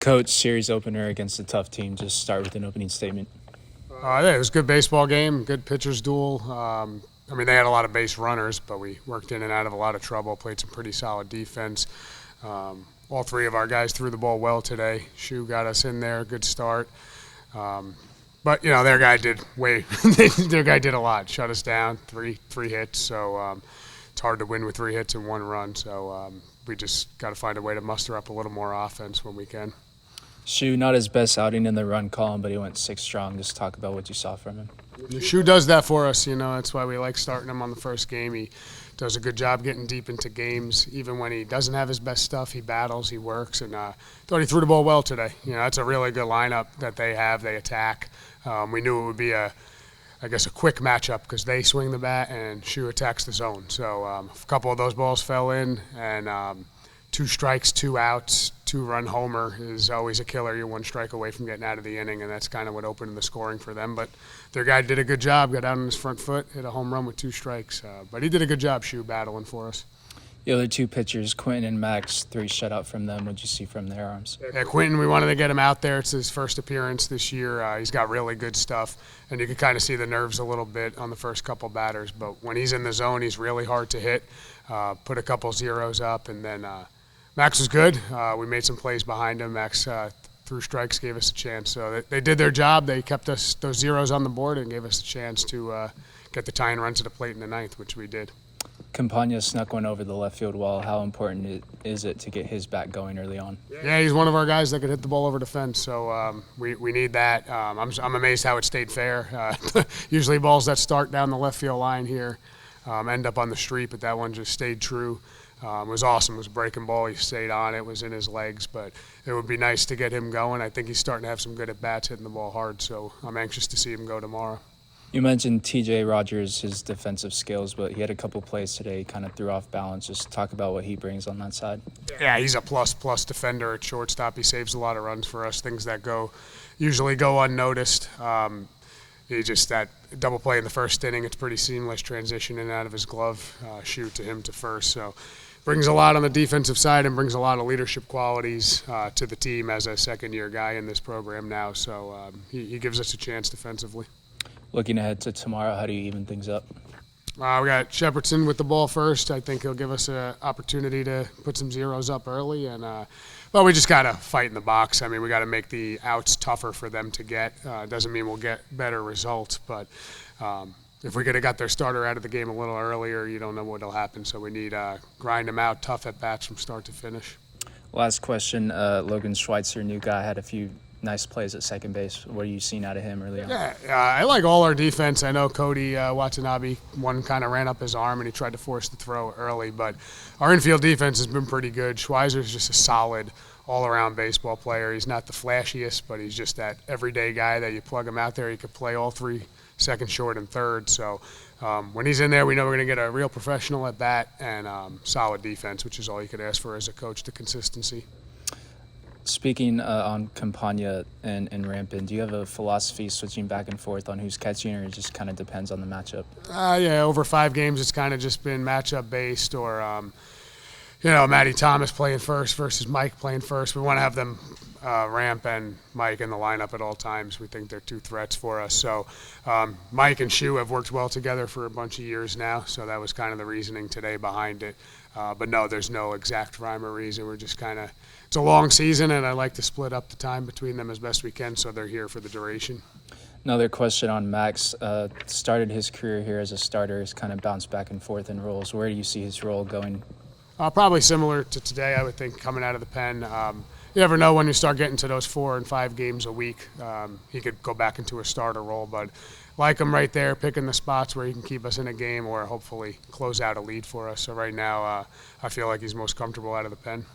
Coach, series opener against a tough team. Just start with an opening statement. I think it was a good baseball game, good pitchers duel. They had a lot of base runners, but we worked in and out of a lot of trouble, played some pretty solid defense. All three of our guys threw the ball well today. Shu got us in there, good start. But their guy did their guy did a lot, shut us down, three hits. So it's hard to win with 3 hits and 1 run. So we just got to find a way to muster up a little more offense when we can. Shu, not his best outing in the run column, but he went 6 strong. Just talk about what you saw from him. Shu does that for us, that's why we like starting him on the first game. He does a good job getting deep into games. Even when he doesn't have his best stuff, he battles, he works, and thought he threw the ball well today. That's a really good lineup that they have. They attack. We knew it would be a quick matchup because they swing the bat and Shu attacks the zone. So a couple of those balls fell in, and 2 strikes, 2 outs, 2-run homer is always a killer. You're 1 strike away from getting out of the inning, and that's kind of what opened the scoring for them. But their guy did a good job, got out on his front foot, hit a home run with 2 strikes. But he did a good job, Shu, battling for us. The other 2 pitchers, Quentin and Max, 3 shutout from them. What'd you see from their arms? Yeah, Quentin, we wanted to get him out there. It's his first appearance this year. He's got really good stuff, and you can kind of see the nerves a little bit on the first couple batters. But when he's in the zone, he's really hard to hit. Put a couple zeros up, and then Max was good. We made some plays behind him. Max threw strikes, gave us a chance. So they did their job. They kept us those zeros on the board and gave us a chance to get the tying run to the plate in the 9th, which we did. Campagna snuck one over the left field wall. How important is it to get his bat going early on? Yeah, he's one of our guys that could hit the ball over the fence, so we need that. I'm amazed how it stayed fair. Usually balls that start down the left field line here end up on the street, but that one just stayed true. It was awesome. It was a breaking ball. He stayed on. It was in his legs, but it would be nice to get him going. I think he's starting to have some good at-bats, hitting the ball hard, so I'm anxious to see him go tomorrow. You mentioned TJ Rogers, his defensive skills, but he had a couple plays today. He kind of threw off balance. Just talk about what he brings on that side. Yeah, he's a plus defender at shortstop. He saves a lot of runs for us, things that usually go unnoticed. He just that double play in the first inning, it's pretty seamless transition in and out of his glove, shoot to him to first. So brings a lot on the defensive side and brings a lot of leadership qualities to the team as a second-year guy in this program now. So he gives us a chance defensively. Looking ahead to tomorrow, how do you even things up? We got Shepardson with the ball first. I think he'll give us an opportunity to put some zeros up early. And we just got to fight in the box. We got to make the outs tougher for them to get. Doesn't mean we'll get better results, but if we could have got their starter out of the game a little earlier, you don't know what will happen. So we need grind them out, tough at-bats from start to finish. Last question, Logan Schweitzer, new guy, had a few nice plays at second base. What are you seeing out of him early on? Yeah, I like all our defense. I know Cody Watanabe, one kind of ran up his arm and he tried to force the throw early, but our infield defense has been pretty good. Schweizer's just a solid all-around baseball player. He's not the flashiest, but he's just that everyday guy that you plug him out there, he could play all 3, second, short, and third. So when he's in there, we know we're going to get a real professional at bat and solid defense, which is all you could ask for as a coach, the consistency. Speaking on Campagna and Rampin, do you have a philosophy switching back and forth on who's catching, or it just kind of depends on the matchup? Yeah, over 5 games, it's kind of just been matchup-based, or, Matty Thomas playing first versus Mike playing first. We want to have them Ramp and Mike in the lineup at all times. We think they're 2 threats for us. So Mike and Shu have worked well together for a bunch of years now, so that was kind of the reasoning today behind it. But no, there's no exact rhyme or reason. We're just kind of – it's a long season, and I like to split up the time between them as best we can so they're here for the duration. Another question on Max. Started his career here as a starter. He's kind of bounced back and forth in roles. Where do you see his role going? Probably similar to today, I would think, coming out of the pen. You never know when you start getting to those 4 and 5 games a week. He could go back into a starter role, but like him right there, picking the spots where he can keep us in a game or hopefully close out a lead for us. So right now, I feel like he's most comfortable out of the pen.